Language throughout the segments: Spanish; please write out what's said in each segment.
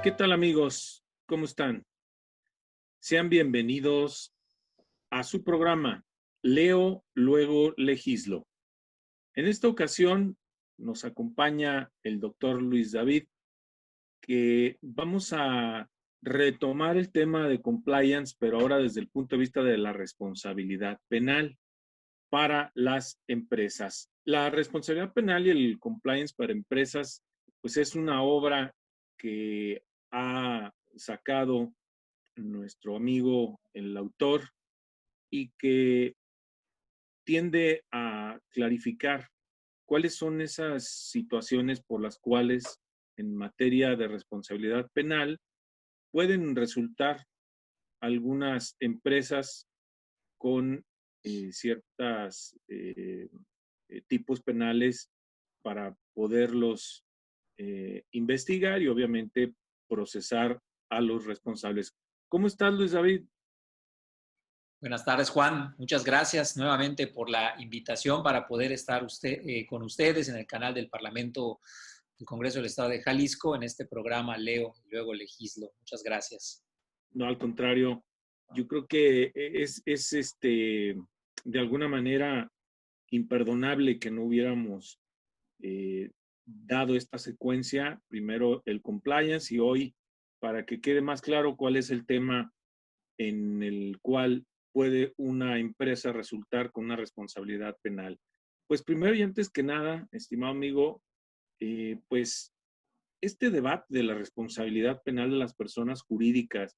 ¿Qué tal, amigos? ¿Cómo están? Sean bienvenidos a su programa Leo, luego legislo. En esta ocasión nos acompaña el doctor Luis David, que vamos a retomar el tema de compliance, pero ahora desde el punto de vista de la responsabilidad penal para las empresas. La responsabilidad penal y el compliance para empresas, pues es una obra que ha sacado nuestro amigo, el autor, y que tiende a clarificar cuáles son esas situaciones por las cuales en materia de responsabilidad penal pueden resultar algunas empresas con ciertas tipos penales para poderlos investigar y obviamente procesar a los responsables. ¿Cómo estás, Luis David? Buenas tardes, Juan. Muchas gracias nuevamente por la invitación para poder estar con ustedes en el canal del Parlamento del Congreso del Estado de Jalisco en este programa Leo y luego legislo. Muchas gracias. No, al contrario, yo creo que es de alguna manera imperdonable que no hubiéramos dado esta secuencia, primero el compliance y hoy, para que quede más claro cuál es el tema en el cual puede una empresa resultar con una responsabilidad penal. Pues primero y antes que nada, estimado amigo, pues este debate de la responsabilidad penal de las personas jurídicas,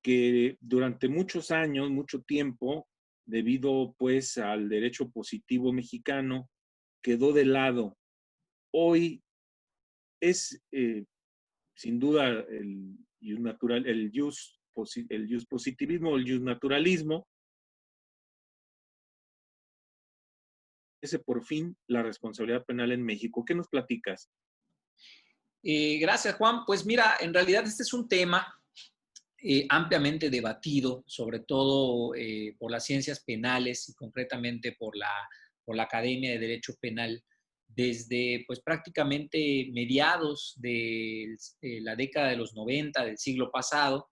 que durante muchos años, mucho tiempo, debido pues al derecho positivo mexicano, quedó de lado. Hoy es sin duda el jus positivismo, el jus naturalismo, ese por fin la responsabilidad penal en México. ¿Qué nos platicas? Gracias, Juan. Pues mira, en realidad este es un tema ampliamente debatido, sobre todo por las ciencias penales y concretamente por la Academia de Derecho Penal, desde pues prácticamente mediados de la década de los 90 del siglo pasado,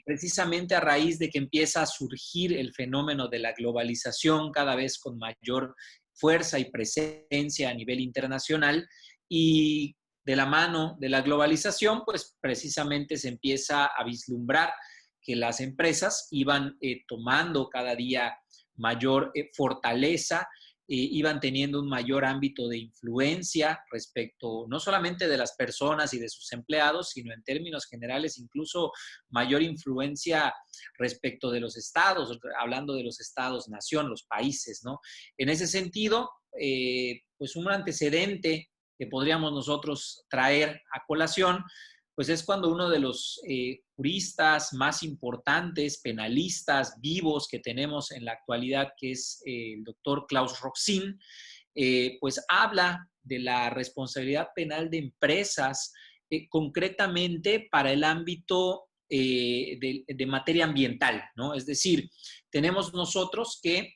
precisamente a raíz de que empieza a surgir el fenómeno de la globalización cada vez con mayor fuerza y presencia a nivel internacional, y de la mano de la globalización, pues precisamente se empieza a vislumbrar que las empresas iban tomando cada día mayor fortaleza, iban teniendo un mayor ámbito de influencia respecto no solamente de las personas y de sus empleados, sino en términos generales incluso mayor influencia respecto de los estados, hablando de los estados-nación, los países, ¿no? En ese sentido, pues un antecedente que podríamos nosotros traer a colación, pues es cuando uno de los juristas más importantes, penalistas vivos que tenemos en la actualidad, que es el doctor Klaus Roxin, pues habla de la responsabilidad penal de empresas, concretamente para el ámbito de materia ambiental, ¿no? Es decir, tenemos nosotros que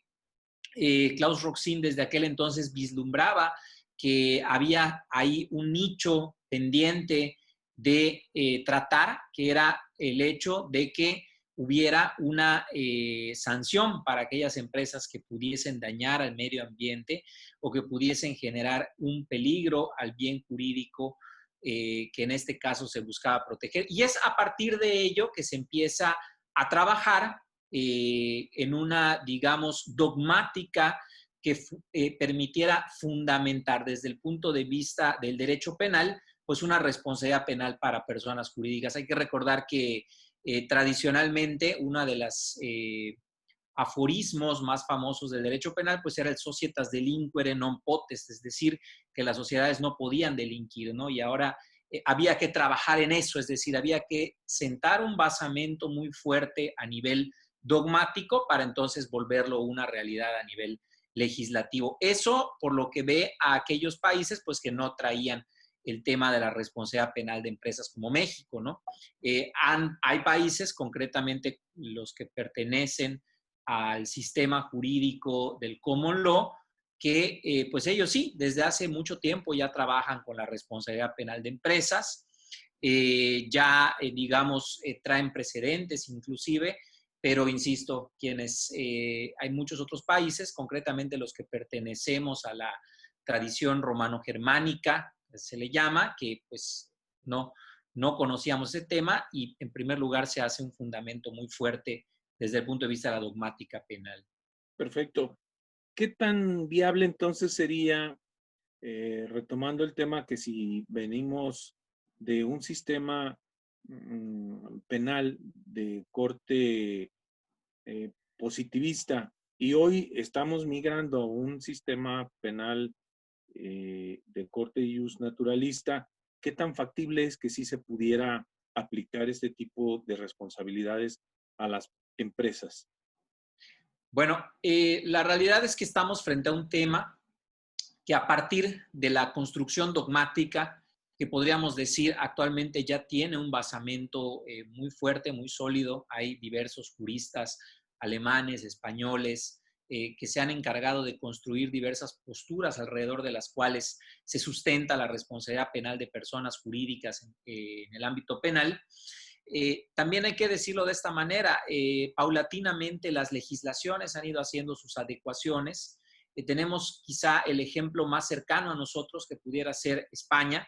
Klaus Roxin desde aquel entonces vislumbraba que había ahí un nicho pendiente de tratar, que era el hecho de que hubiera una sanción para aquellas empresas que pudiesen dañar al medio ambiente o que pudiesen generar un peligro al bien jurídico que en este caso se buscaba proteger. Y es a partir de ello que se empieza a trabajar en una, digamos, dogmática que permitiera fundamentar desde el punto de vista del derecho penal, pues una responsabilidad penal para personas jurídicas. Hay que recordar que tradicionalmente una de las aforismos más famosos del derecho penal, pues era el societas delinquere non potest, es decir, que las sociedades no podían delinquir, ¿no? Y ahora había que trabajar en eso, es decir, había que sentar un basamento muy fuerte a nivel dogmático para entonces volverlo una realidad a nivel legislativo. Eso por lo que ve a aquellos países pues que no traían el tema de la responsabilidad penal de empresas como México, ¿no? Hay países, concretamente los que pertenecen al sistema jurídico del common law, que pues ellos sí, desde hace mucho tiempo ya trabajan con la responsabilidad penal de empresas. digamos, traen precedentes inclusive, pero insisto, hay muchos otros países, concretamente los que pertenecemos a la tradición romano-germánica, se le llama, que pues no conocíamos ese tema y en primer lugar se hace un fundamento muy fuerte desde el punto de vista de la dogmática penal. Perfecto. ¿Qué tan viable entonces sería, retomando el tema, que si venimos de un sistema penal de corte positivista y hoy estamos migrando a un sistema penal de corte ius naturalista, ¿qué tan factible es que sí se pudiera aplicar este tipo de responsabilidades a las empresas? Bueno, la realidad es que estamos frente a un tema que a partir de la construcción dogmática, que podríamos decir actualmente ya tiene un basamento muy fuerte, muy sólido. Hay diversos juristas alemanes, españoles, que se han encargado de construir diversas posturas alrededor de las cuales se sustenta la responsabilidad penal de personas jurídicas en el ámbito penal. También hay que decirlo de esta manera, paulatinamente las legislaciones han ido haciendo sus adecuaciones. Tenemos quizá el ejemplo más cercano a nosotros que pudiera ser España,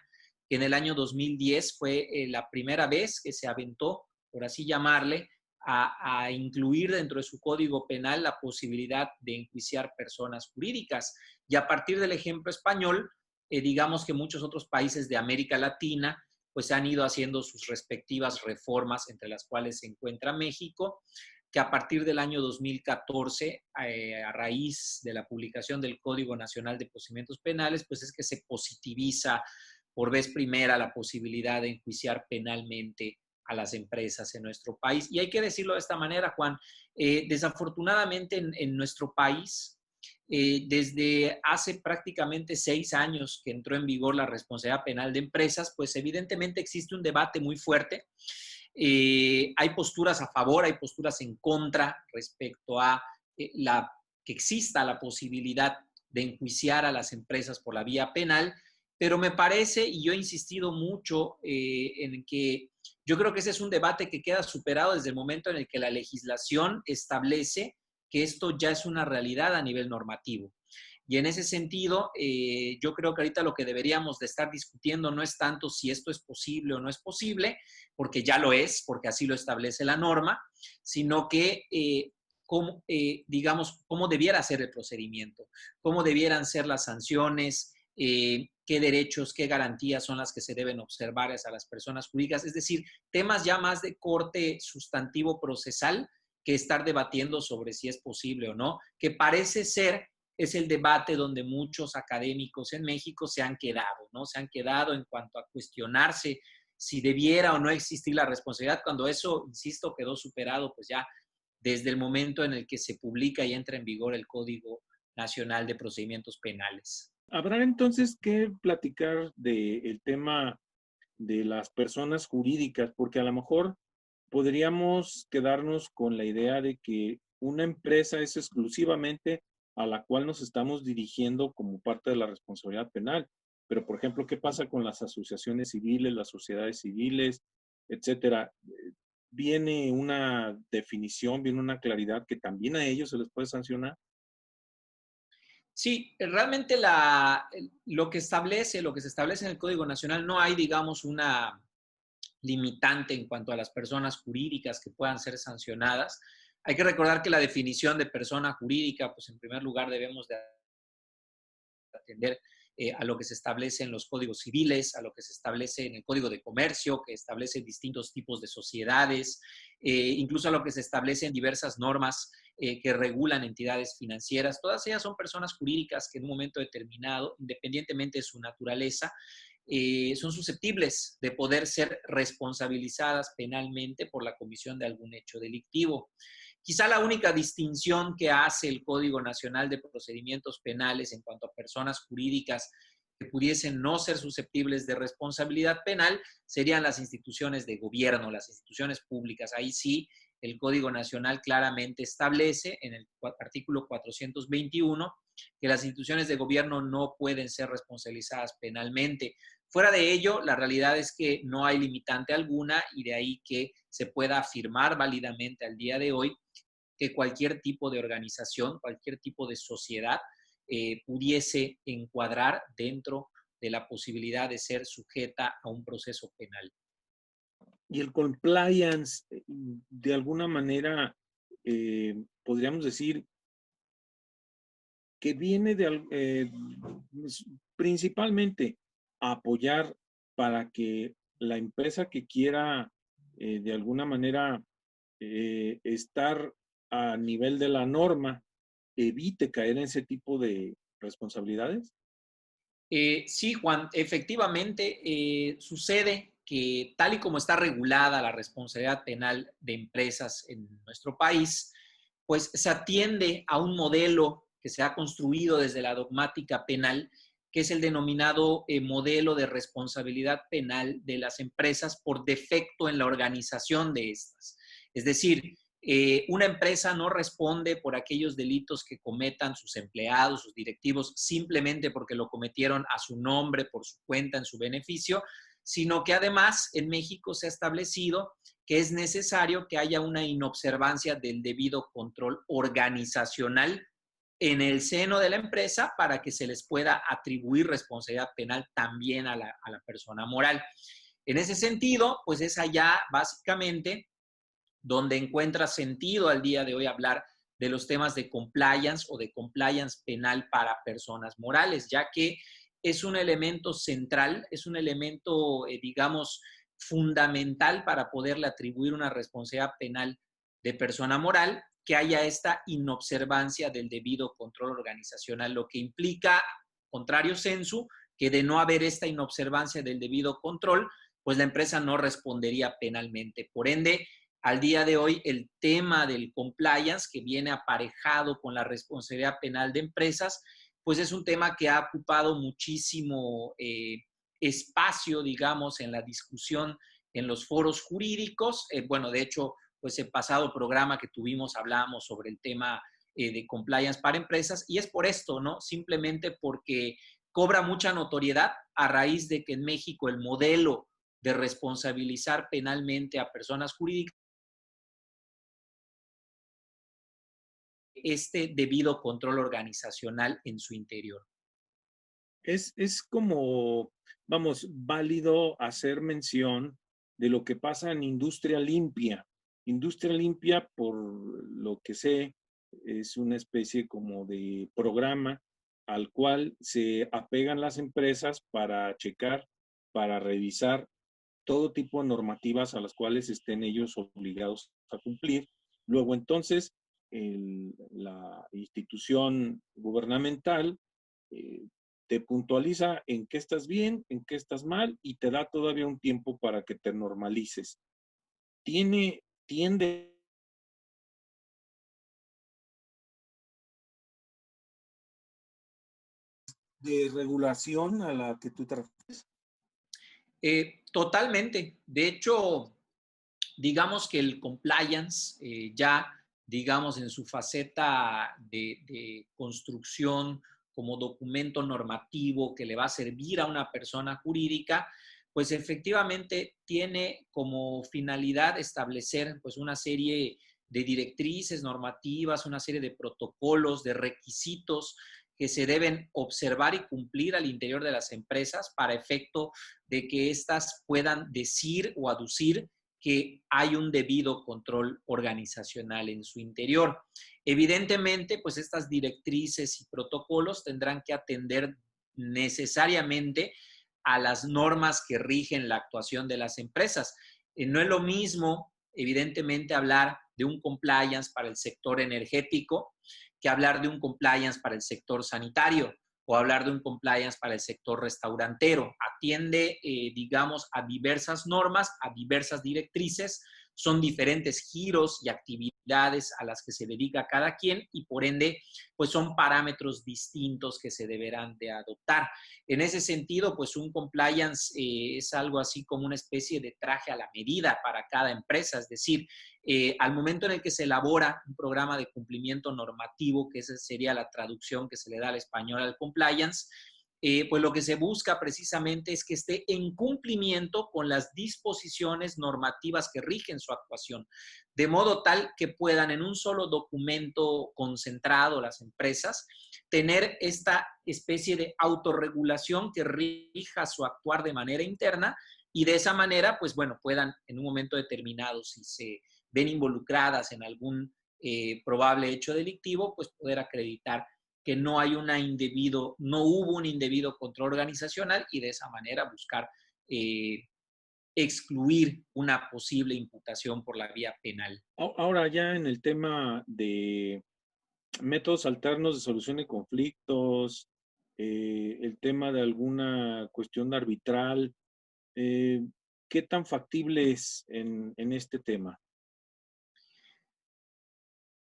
que en el año 2010 fue la primera vez que se aventó, por así llamarle, a incluir dentro de su código penal la posibilidad de enjuiciar personas jurídicas. Y a partir del ejemplo español, digamos que muchos otros países de América Latina pues han ido haciendo sus respectivas reformas, entre las cuales se encuentra México, que a partir del año 2014, a raíz de la publicación del Código Nacional de Procedimientos Penales, pues es que se positiviza por vez primera la posibilidad de enjuiciar penalmente a las empresas en nuestro país. Y hay que decirlo de esta manera, Juan, desafortunadamente en nuestro país, desde hace prácticamente 6 años que entró en vigor la responsabilidad penal de empresas, pues evidentemente existe un debate muy fuerte. Hay posturas a favor, hay posturas en contra respecto a que exista la posibilidad de enjuiciar a las empresas por la vía penal, pero me parece, y yo he insistido mucho en que yo creo que ese es un debate que queda superado desde el momento en el que la legislación establece que esto ya es una realidad a nivel normativo. Y en ese sentido, yo creo que ahorita lo que deberíamos de estar discutiendo no es tanto si esto es posible o no es posible, porque ya lo es, porque así lo establece la norma, sino que, digamos, cómo debiera ser el procedimiento, cómo debieran ser las sanciones, qué derechos, qué garantías son las que se deben observar a las personas jurídicas, es decir, temas ya más de corte sustantivo procesal que estar debatiendo sobre si es posible o no, que parece ser es el debate donde muchos académicos en México se han quedado, ¿no? Se han quedado en cuanto a cuestionarse si debiera o no existir la responsabilidad, cuando eso, insisto, quedó superado pues ya desde el momento en el que se publica y entra en vigor el Código Nacional de Procedimientos Penales. Habrá entonces que platicar del tema de las personas jurídicas, porque a lo mejor podríamos quedarnos con la idea de que una empresa es exclusivamente a la cual nos estamos dirigiendo como parte de la responsabilidad penal. Pero, por ejemplo, ¿qué pasa con las asociaciones civiles, las sociedades civiles, etcétera? Viene una definición, viene una claridad que también a ellos se les puede sancionar. Sí, realmente lo que se establece en el Código Nacional, no hay, digamos, una limitante en cuanto a las personas jurídicas que puedan ser sancionadas. Hay que recordar que la definición de persona jurídica, pues en primer lugar debemos de atender a lo que se establece en los códigos civiles, a lo que se establece en el Código de Comercio, que establece distintos tipos de sociedades, incluso a lo que se establece en diversas normas que regulan entidades financieras. Todas ellas son personas jurídicas que en un momento determinado, independientemente de su naturaleza, son susceptibles de poder ser responsabilizadas penalmente por la comisión de algún hecho delictivo. Quizá la única distinción que hace el Código Nacional de Procedimientos Penales en cuanto a personas jurídicas que pudiesen no ser susceptibles de responsabilidad penal serían las instituciones de gobierno, las instituciones públicas. Ahí sí, el Código Nacional claramente establece en el artículo 421 que las instituciones de gobierno no pueden ser responsabilizadas penalmente. Fuera de ello, la realidad es que no hay limitante alguna y de ahí que se pueda afirmar válidamente al día de hoy que cualquier tipo de organización, cualquier tipo de sociedad pudiese encuadrar dentro de la posibilidad de ser sujeta a un proceso penal. Y el compliance, de alguna manera, podríamos decir que viene principalmente a apoyar para que la empresa que quiera, de alguna manera, estar a nivel de la norma, evite caer en ese tipo de responsabilidades. Sí, Juan, efectivamente sucede que tal y como está regulada la responsabilidad penal de empresas en nuestro país, pues se atiende a un modelo que se ha construido desde la dogmática penal, que es el denominado modelo de responsabilidad penal de las empresas por defecto en la organización de estas. Es decir, una empresa no responde por aquellos delitos que cometan sus empleados, sus directivos, simplemente porque lo cometieron a su nombre, por su cuenta, en su beneficio, sino que además en México se ha establecido que es necesario que haya una inobservancia del debido control organizacional en el seno de la empresa para que se les pueda atribuir responsabilidad penal también a la persona moral. En ese sentido, pues es allá básicamente donde encuentra sentido al día de hoy hablar de los temas de compliance o de compliance penal para personas morales, ya que es un elemento central, es un elemento, digamos, fundamental para poderle atribuir una responsabilidad penal de persona moral, que haya esta inobservancia del debido control organizacional, lo que implica, contrario sensu, que de no haber esta inobservancia del debido control, pues la empresa no respondería penalmente. Por ende, al día de hoy, el tema del compliance, que viene aparejado con la responsabilidad penal de empresas, pues es un tema que ha ocupado muchísimo espacio, digamos, en la discusión en los foros jurídicos. Bueno, de hecho, pues el pasado programa que tuvimos hablábamos sobre el tema de compliance para empresas y es por esto, ¿no? Simplemente porque cobra mucha notoriedad a raíz de que en México el modelo de responsabilizar penalmente a personas jurídicas este debido control organizacional en su interior. Es como, vamos, válido hacer mención de lo que pasa en Industria Limpia. Industria Limpia, por lo que sé, es una especie como de programa al cual se apegan las empresas para checar, para revisar todo tipo de normativas a las cuales estén ellos obligados a cumplir. Luego entonces la institución gubernamental te puntualiza en qué estás bien, en qué estás mal y te da todavía un tiempo para que te normalices. Tiende de regulación a la que tú te refieres. Totalmente. De hecho, digamos que el compliance ya, digamos, en su faceta de construcción como documento normativo que le va a servir a una persona jurídica, pues efectivamente tiene como finalidad establecer pues una serie de directrices normativas, una serie de protocolos, de requisitos que se deben observar y cumplir al interior de las empresas para efecto de que éstas puedan decir o aducir que hay un debido control organizacional en su interior. Evidentemente, pues estas directrices y protocolos tendrán que atender necesariamente a las normas que rigen la actuación de las empresas. No es lo mismo, evidentemente, hablar de un compliance para el sector energético que hablar de un compliance para el sector sanitario o hablar de un compliance para el sector restaurantero. Atiende, digamos, a diversas normas, a diversas directrices, son diferentes giros y actividades a las que se dedica cada quien y por ende, pues son parámetros distintos que se deberán de adoptar. En ese sentido, pues un compliance es algo así como una especie de traje a la medida para cada empresa, es decir, al momento en el que se elabora un programa de cumplimiento normativo, que esa sería la traducción que se le da al español al compliance, pues lo que se busca precisamente es que esté en cumplimiento con las disposiciones normativas que rigen su actuación, de modo tal que puedan en un solo documento concentrado las empresas tener esta especie de autorregulación que rija su actuar de manera interna y de esa manera, pues bueno, puedan en un momento determinado, si se ven involucradas en algún probable hecho delictivo, pues poder acreditar que no hay no hubo un indebido control organizacional y de esa manera buscar excluir una posible imputación por la vía penal. Ahora ya en el tema de métodos alternos de solución de conflictos, el tema de alguna cuestión arbitral, eh, ¿qué tan factible es en este tema?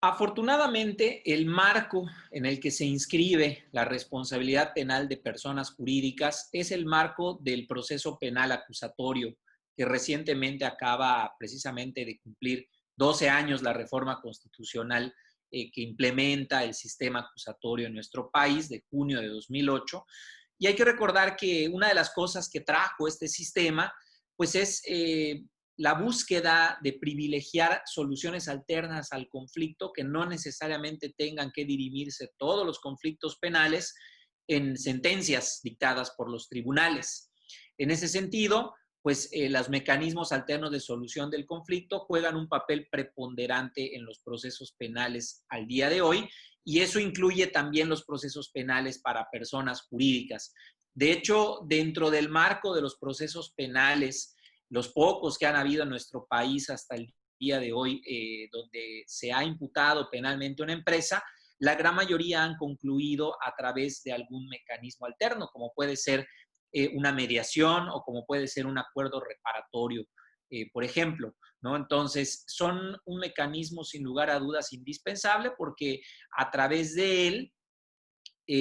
Afortunadamente, el marco en el que se inscribe la responsabilidad penal de personas jurídicas es el marco del proceso penal acusatorio, que recientemente acaba precisamente de cumplir 12 años la reforma constitucional que implementa el sistema acusatorio en nuestro país de junio de 2008. Y hay que recordar que una de las cosas que trajo este sistema, pues es la búsqueda de privilegiar soluciones alternas al conflicto que no necesariamente tengan que dirimirse todos los conflictos penales en sentencias dictadas por los tribunales. En ese sentido, pues los mecanismos alternos de solución del conflicto juegan un papel preponderante en los procesos penales al día de hoy y eso incluye también los procesos penales para personas jurídicas. De hecho, dentro del marco de los procesos penales, los pocos que han habido en nuestro país hasta el día de hoy, donde se ha imputado penalmente una empresa, la gran mayoría han concluido a través de algún mecanismo alterno, como puede ser una mediación o como puede ser un acuerdo reparatorio, por ejemplo, ¿no? Entonces, son un mecanismo sin lugar a dudas indispensable porque a través de él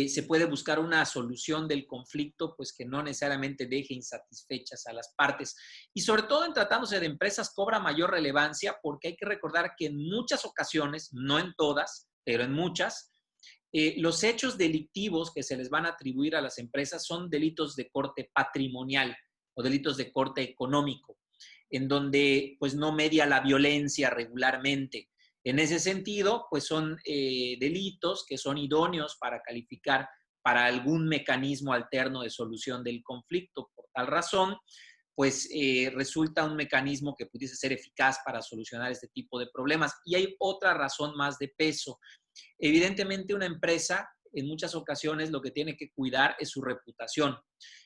se puede buscar una solución del conflicto, pues que no necesariamente deje insatisfechas a las partes. Y sobre todo en tratándose de empresas cobra mayor relevancia porque hay que recordar que en muchas ocasiones, no en todas, pero en muchas, los hechos delictivos que se les van a atribuir a las empresas son delitos de corte patrimonial o delitos de corte económico, en donde pues no media la violencia regularmente. En ese sentido, pues son delitos que son idóneos para calificar para algún mecanismo alterno de solución del conflicto. Por tal razón, pues resulta un mecanismo que pudiese ser eficaz para solucionar este tipo de problemas. Y hay otra razón más de peso. Evidentemente, una empresa en muchas ocasiones lo que tiene que cuidar es su reputación.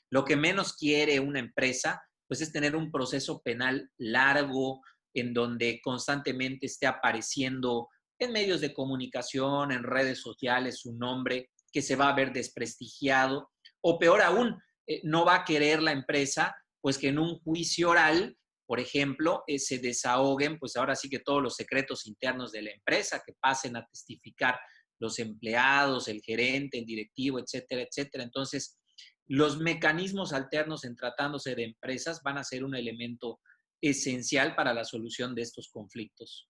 Lo que menos quiere una empresa, pues es tener un proceso penal largo, en donde constantemente esté apareciendo en medios de comunicación, en redes sociales, su nombre, que se va a ver desprestigiado, o peor aún, no va a querer la empresa, pues que en un juicio oral, por ejemplo, se desahoguen, pues ahora sí que todos los secretos internos de la empresa, que pasen a testificar los empleados, el gerente, el directivo, etcétera, etcétera. Entonces, los mecanismos alternos en tratándose de empresas van a ser un elemento esencial para la solución de estos conflictos.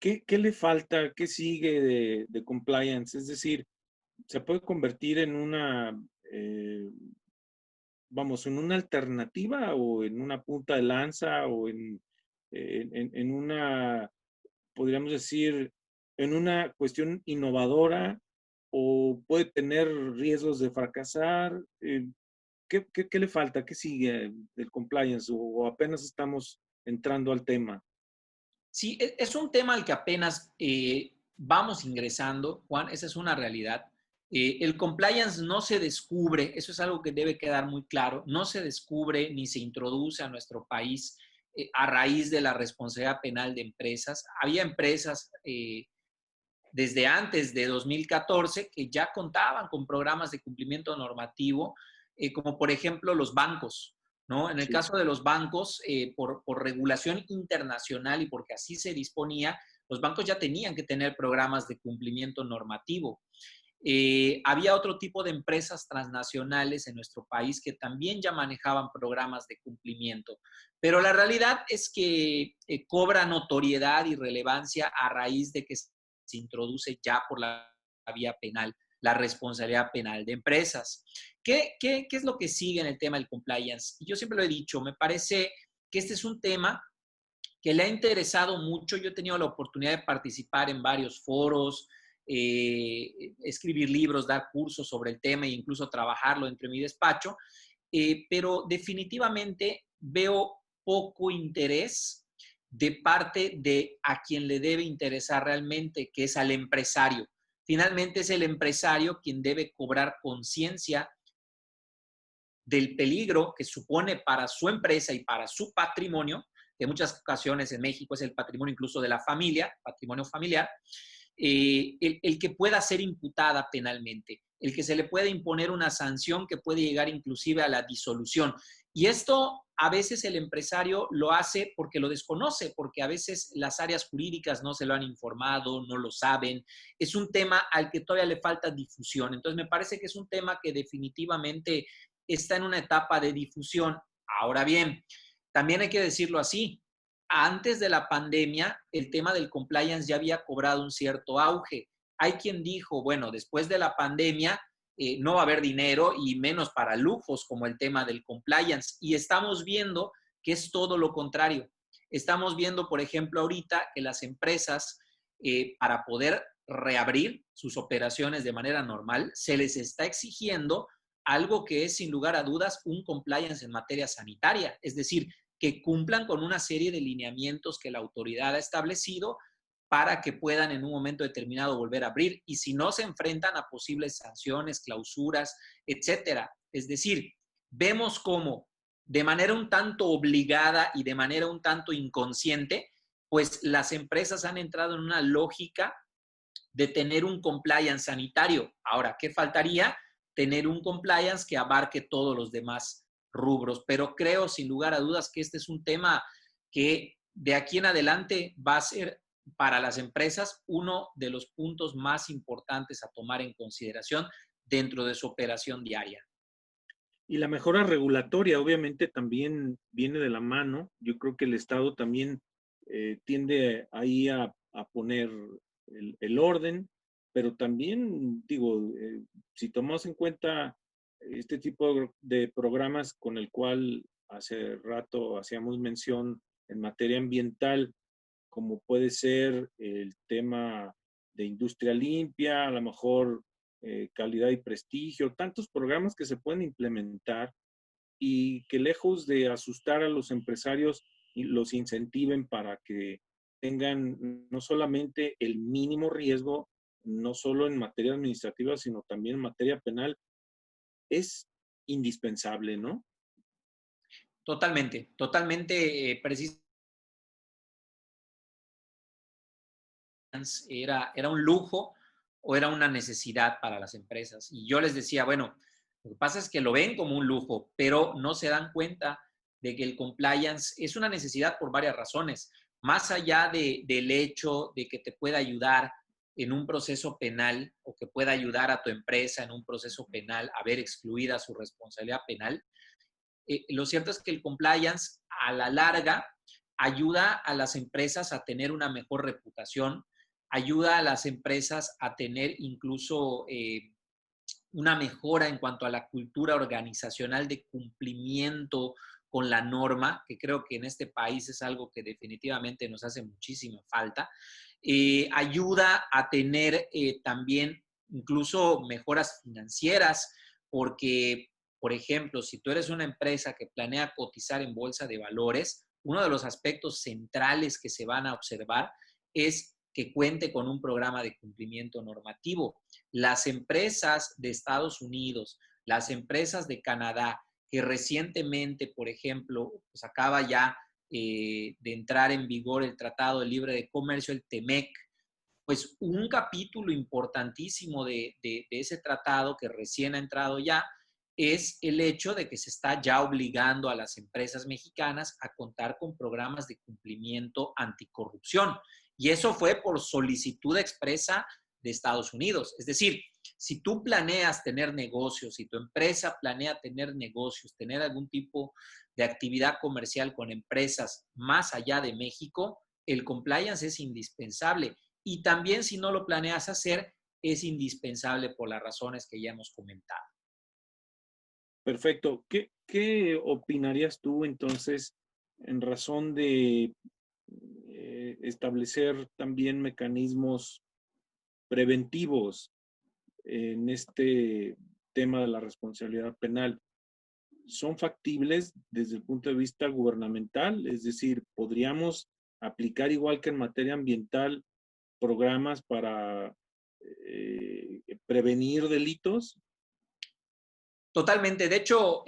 ¿Qué le falta? ¿Qué sigue de compliance? Es decir, ¿se puede convertir en una, vamos, en una alternativa o en una punta de lanza o en una, podríamos decir, en una cuestión innovadora o puede tener riesgos de fracasar? ¿Qué le falta? ¿Qué sigue del compliance o apenas estamos entrando al tema? Sí, es un tema al que apenas vamos ingresando, Juan, esa es una realidad. El compliance no se descubre, eso es algo que debe quedar muy claro, no se descubre ni se introduce a nuestro país a raíz de la responsabilidad penal de empresas. Había empresas desde antes de 2014 que ya contaban con programas de cumplimiento normativo, como por ejemplo los bancos, ¿no? En el Sí. caso de los bancos, por regulación internacional y porque así se disponía, los bancos ya tenían que tener programas de cumplimiento normativo. Había otro tipo de empresas transnacionales en nuestro país que también ya manejaban programas de cumplimiento, pero la realidad es que cobra notoriedad y relevancia a raíz de que se introduce ya por la vía penal la responsabilidad penal de empresas. ¿Qué es lo que sigue en el tema del compliance? Y yo siempre lo he dicho, me parece que este es un tema que le ha interesado mucho. Yo he tenido la oportunidad de participar en varios foros, escribir libros, dar cursos sobre el tema e incluso trabajarlo entre mi despacho, pero definitivamente veo poco interés de parte de a quien le debe interesar realmente, que es al empresario. Finalmente es el empresario quien debe cobrar conciencia del peligro que supone para su empresa y para su patrimonio, que en muchas ocasiones en México es el patrimonio incluso de la familia, patrimonio familiar, el que pueda ser imputada penalmente, el que se le pueda imponer una sanción que puede llegar inclusive a la disolución. Y esto a veces el empresario lo hace porque lo desconoce, porque a veces las áreas jurídicas no se lo han informado, no lo saben. Es un tema al que todavía le falta difusión. Entonces me parece que es un tema que definitivamente está en una etapa de difusión. Ahora bien, también hay que decirlo así, antes de la pandemia, el tema del compliance ya había cobrado un cierto auge. Hay quien dijo, bueno, después de la pandemia no va a haber dinero y menos para lujos como el tema del compliance. Y estamos viendo que es todo lo contrario. Estamos viendo, por ejemplo, ahorita que las empresas, para poder reabrir sus operaciones de manera normal, se les está exigiendo algo que es, sin lugar a dudas, un compliance en materia sanitaria. Es decir, que cumplan con una serie de lineamientos que la autoridad ha establecido para que puedan en un momento determinado volver a abrir, y si no, se enfrentan a posibles sanciones, clausuras, etcétera. Es decir, vemos cómo de manera un tanto obligada y de manera un tanto inconsciente, pues las empresas han entrado en una lógica de tener un compliance sanitario. Ahora, ¿qué faltaría? Tener un compliance que abarque todos los demás rubros, pero creo sin lugar a dudas que este es un tema que de aquí en adelante va a ser para las empresas uno de los puntos más importantes a tomar en consideración dentro de su operación diaria. Y la mejora regulatoria obviamente también viene de la mano. Yo creo que el Estado también tiende ahí a poner el orden, pero también digo, si tomamos en cuenta este tipo de programas con el cual hace rato hacíamos mención en materia ambiental, como puede ser el tema de industria limpia, a lo mejor calidad y prestigio, tantos programas que se pueden implementar y que lejos de asustar a los empresarios, los incentiven para que tengan no solamente el mínimo riesgo, no solo en materia administrativa, sino también en materia penal, es indispensable, ¿no? Totalmente, totalmente preciso. Era un lujo o era una necesidad para las empresas. Y yo les decía, bueno, lo que pasa es que lo ven como un lujo, pero no se dan cuenta de que el compliance es una necesidad por varias razones. Más allá del hecho de que te pueda ayudar en un proceso penal o que pueda ayudar a tu empresa en un proceso penal a ver excluida su responsabilidad penal, lo cierto es que el compliance a la larga ayuda a las empresas a tener una mejor reputación, ayuda a las empresas a tener incluso una mejora en cuanto a la cultura organizacional de cumplimiento con la norma, que creo que en este país es algo que definitivamente nos hace muchísima falta. Ayuda a tener también incluso mejoras financieras, porque, por ejemplo, si tú eres una empresa que planea cotizar en bolsa de valores, uno de los aspectos centrales que se van a observar es que cuente con un programa de cumplimiento normativo. Las empresas de Estados Unidos, las empresas de Canadá, que recientemente, por ejemplo, pues acaba ya de entrar en vigor el Tratado de Libre de Comercio, el TEMEC, pues un capítulo importantísimo de ese tratado que recién ha entrado ya es el hecho de que se está ya obligando a las empresas mexicanas a contar con programas de cumplimiento anticorrupción. Y eso fue por solicitud expresa de Estados Unidos. Es decir, si tú planeas tener negocios, si tu empresa planea tener negocios, tener algún tipo de actividad comercial con empresas más allá de México, el compliance es indispensable. Y también si no lo planeas hacer, es indispensable por las razones que ya hemos comentado. Perfecto. ¿Qué opinarías tú entonces en razón de establecer también mecanismos preventivos en este tema de la responsabilidad penal? ¿Son factibles desde el punto de vista gubernamental? Es decir, ¿podríamos aplicar igual que en materia ambiental programas para prevenir delitos? Totalmente. De hecho,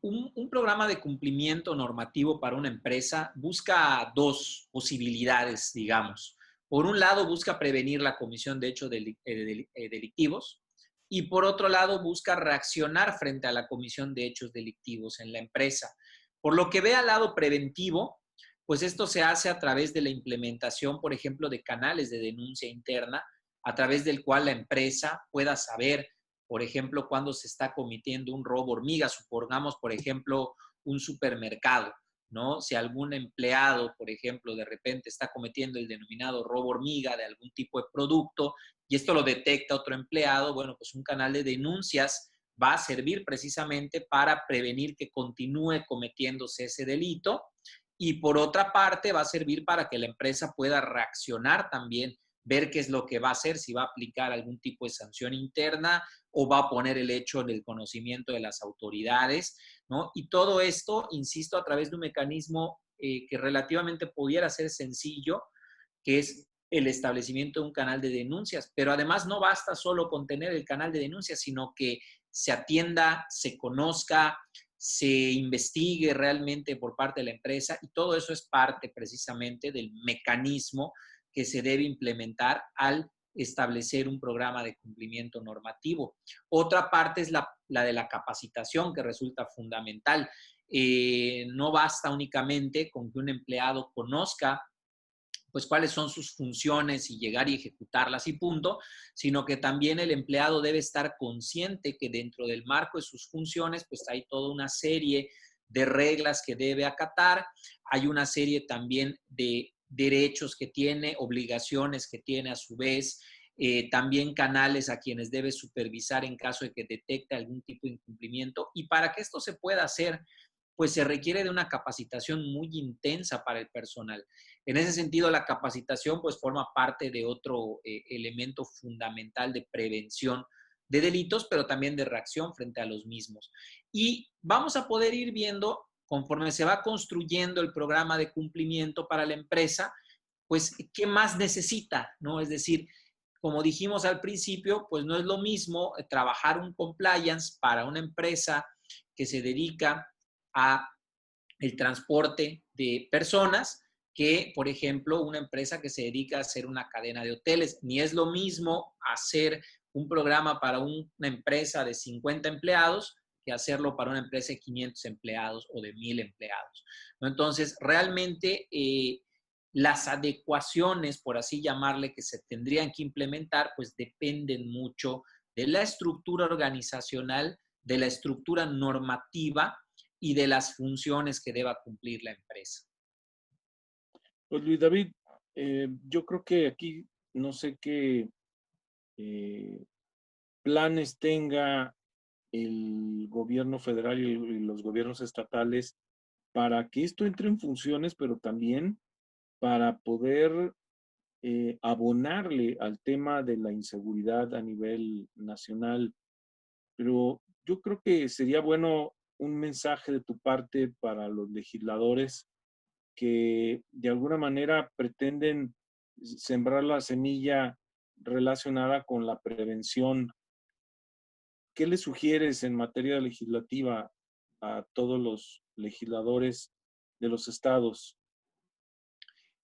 un programa de cumplimiento normativo para una empresa busca dos posibilidades, digamos. Por un lado, busca prevenir la comisión de hechos delictivos y por otro lado, busca reaccionar frente a la comisión de hechos delictivos en la empresa. Por lo que ve al lado preventivo, pues esto se hace a través de la implementación, por ejemplo, de canales de denuncia interna, a través del cual la empresa pueda saber, por ejemplo, cuando se está cometiendo un robo hormiga, supongamos, por ejemplo, un supermercado, ¿no? Si algún empleado, por ejemplo, de repente está cometiendo el denominado robo hormiga de algún tipo de producto y esto lo detecta otro empleado, bueno, pues un canal de denuncias va a servir precisamente para prevenir que continúe cometiéndose ese delito y por otra parte va a servir para que la empresa pueda reaccionar también, ver qué es lo que va a hacer, si va a aplicar algún tipo de sanción interna o va a poner el hecho en el conocimiento de las autoridades, ¿no? Y todo esto, insisto, a través de un mecanismo que relativamente pudiera ser sencillo, que es el establecimiento de un canal de denuncias. Pero además no basta solo con tener el canal de denuncias, sino que se atienda, se conozca, se investigue realmente por parte de la empresa y todo eso es parte precisamente del mecanismo que se debe implementar al establecer un programa de cumplimiento normativo. Otra parte es la de la capacitación, que resulta fundamental. No basta únicamente con que un empleado conozca pues cuáles son sus funciones y llegar y ejecutarlas y punto, sino que también el empleado debe estar consciente que dentro del marco de sus funciones, pues hay toda una serie de reglas que debe acatar, hay una serie también de derechos que tiene, obligaciones que tiene a su vez, también canales a quienes debe supervisar en caso de que detecte algún tipo de incumplimiento. Y para que esto se pueda hacer, pues se requiere de una capacitación muy intensa para el personal. En ese sentido, la capacitación pues forma parte de otro elemento fundamental de prevención de delitos, pero también de reacción frente a los mismos. Y vamos a poder ir viendo, conforme se va construyendo el programa de cumplimiento para la empresa, pues qué más necesita, ¿no? Es decir, como dijimos al principio, pues no es lo mismo trabajar un compliance para una empresa que se dedica a el transporte de personas que, por ejemplo, una empresa que se dedica a hacer una cadena de hoteles. Ni es lo mismo hacer un programa para una empresa de 50 empleados que hacerlo para una empresa de 500 empleados o de 1000 empleados, ¿no? Entonces, realmente las adecuaciones, por así llamarle, que se tendrían que implementar, pues dependen mucho de la estructura organizacional, de la estructura normativa y de las funciones que deba cumplir la empresa. Pues Luis David, yo creo que aquí no sé qué eh, planes tenga el gobierno federal y los gobiernos estatales para que esto entre en funciones, pero también para poder abonarle al tema de la inseguridad a nivel nacional. Pero yo creo que sería bueno un mensaje de tu parte para los legisladores que de alguna manera pretenden sembrar la semilla relacionada con la prevención. ¿Qué le sugieres en materia legislativa a todos los legisladores de los estados?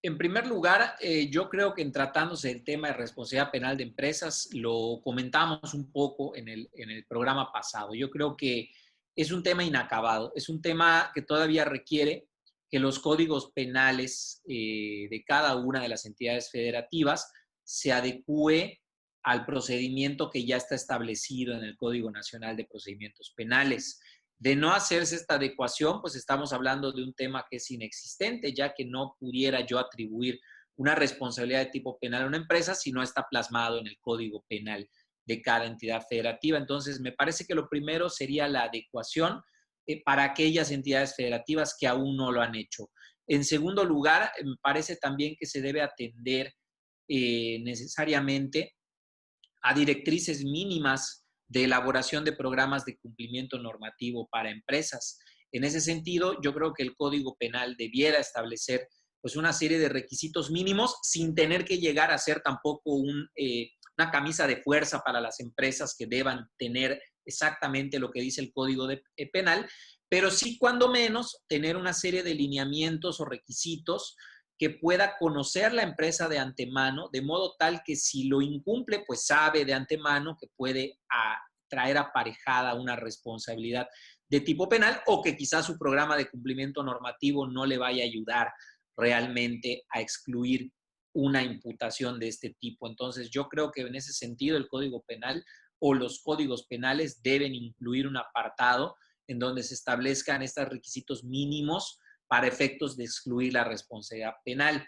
En primer lugar, yo creo que en tratándose del tema de responsabilidad penal de empresas, lo comentamos un poco en el programa pasado. Yo creo que es un tema inacabado, es un tema que todavía requiere que los códigos penales de cada una de las entidades federativas se adecúe al procedimiento que ya está establecido en el Código Nacional de Procedimientos Penales. De no hacerse esta adecuación, pues estamos hablando de un tema que es inexistente, ya que no pudiera yo atribuir una responsabilidad de tipo penal a una empresa si no está plasmado en el Código Penal de cada entidad federativa. Entonces, me parece que lo primero sería la adecuación para aquellas entidades federativas que aún no lo han hecho. En segundo lugar, me parece también que se debe atender necesariamente a directrices mínimas de elaboración de programas de cumplimiento normativo para empresas. En ese sentido, yo creo que el Código Penal debiera establecer pues, una serie de requisitos mínimos sin tener que llegar a ser tampoco una camisa de fuerza para las empresas que deban tener exactamente lo que dice el Código Penal, pero sí, cuando menos, tener una serie de lineamientos o requisitos que pueda conocer la empresa de antemano, de modo tal que si lo incumple, pues sabe de antemano que puede traer aparejada una responsabilidad de tipo penal o que quizás su programa de cumplimiento normativo no le vaya a ayudar realmente a excluir una imputación de este tipo. Entonces, yo creo que en ese sentido el Código Penal o los códigos penales deben incluir un apartado en donde se establezcan estos requisitos mínimos para efectos de excluir la responsabilidad penal.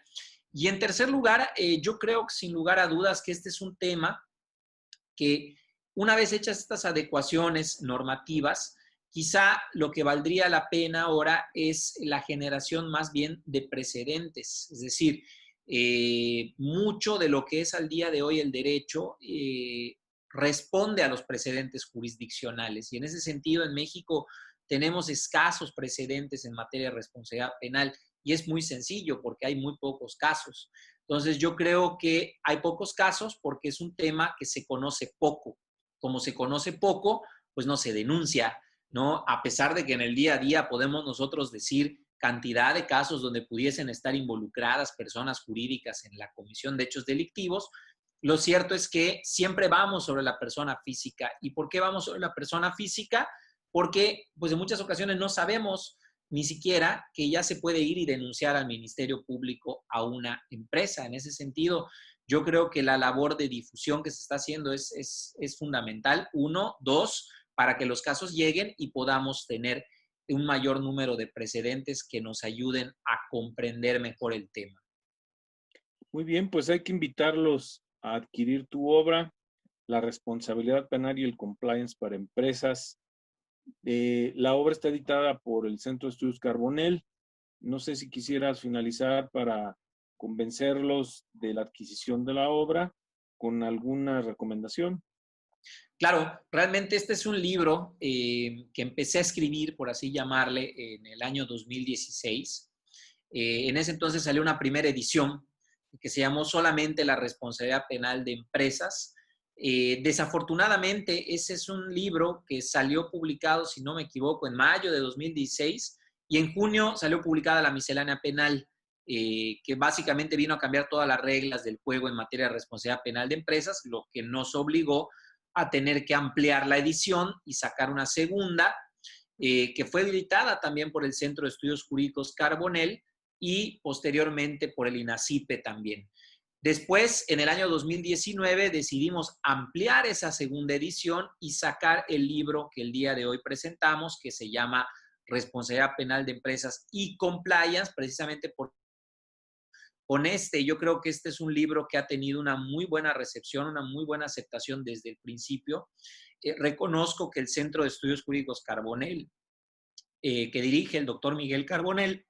Y en tercer lugar, yo creo que sin lugar a dudas que este es un tema que una vez hechas estas adecuaciones normativas, quizá lo que valdría la pena ahora es la generación más bien de precedentes. Es decir, mucho de lo que es al día de hoy el derecho responde a los precedentes jurisdiccionales. Y en ese sentido, en México tenemos escasos precedentes en materia de responsabilidad penal y es muy sencillo porque hay muy pocos casos. Entonces, yo creo que hay pocos casos porque es un tema que se conoce poco. Como se conoce poco, pues no se denuncia, ¿no? A pesar de que en el día a día podemos nosotros decir cantidad de casos donde pudiesen estar involucradas personas jurídicas en la comisión de hechos delictivos, lo cierto es que siempre vamos sobre la persona física. ¿Y por qué vamos sobre la persona física? Porque pues en muchas ocasiones no sabemos ni siquiera que ya se puede ir y denunciar al Ministerio Público a una empresa. En ese sentido, yo creo que la labor de difusión que se está haciendo es fundamental. Uno, dos, para que los casos lleguen y podamos tener un mayor número de precedentes que nos ayuden a comprender mejor el tema. Muy bien, pues hay que invitarlos a adquirir tu obra, La responsabilidad penal y el compliance para empresas. La obra está editada por el Centro de Estudios Carbonell. No sé si quisieras finalizar para convencerlos de la adquisición de la obra con alguna recomendación. Claro, realmente este es un libro que empecé a escribir, por así llamarle, en el año 2016. En ese entonces salió una primera edición que se llamó solamente La responsabilidad penal de empresas. Desafortunadamente, ese es un libro que salió publicado, si no me equivoco, en mayo de 2016 y en junio salió publicada la miscelánea penal, que básicamente vino a cambiar todas las reglas del juego en materia de responsabilidad penal de empresas, lo que nos obligó a tener que ampliar la edición y sacar una segunda, que fue editada también por el Centro de Estudios Jurídicos Carbonell y posteriormente por el INACIPE también. Después, en el año 2019, decidimos ampliar esa segunda edición y sacar el libro que el día de hoy presentamos, que se llama Responsabilidad Penal de Empresas y Compliance, precisamente por con yo creo que este es un libro que ha tenido una muy buena recepción, una muy buena aceptación desde el principio. Reconozco que el Centro de Estudios Jurídicos Carbonell, que dirige el doctor Miguel Carbonell,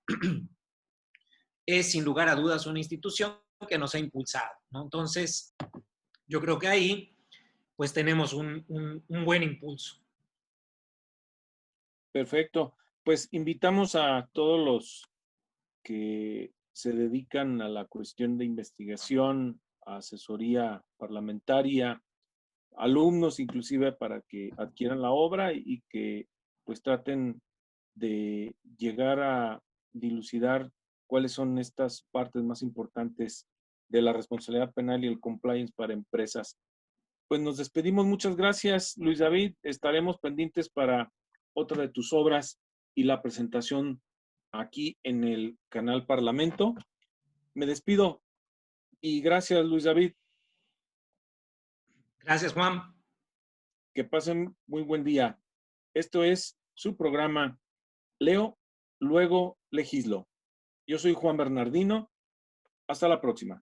es sin lugar a dudas una institución que nos ha impulsado, ¿no? Entonces, yo creo que ahí pues tenemos un buen impulso. Perfecto. Pues invitamos a todos los que se dedican a la cuestión de investigación, a asesoría parlamentaria, alumnos inclusive para que adquieran la obra y que pues traten de llegar a dilucidar cuáles son estas partes más importantes de la responsabilidad penal y el compliance para empresas. Pues nos despedimos. Muchas gracias, Luis David. Estaremos pendientes para otra de tus obras y la presentación aquí en el canal Parlamento. Me despido y gracias, Luis David. Gracias, Juan. Que pasen muy buen día. Esto es su programa Leo, luego legislo. Yo soy Juan Bernardino Hasta la próxima.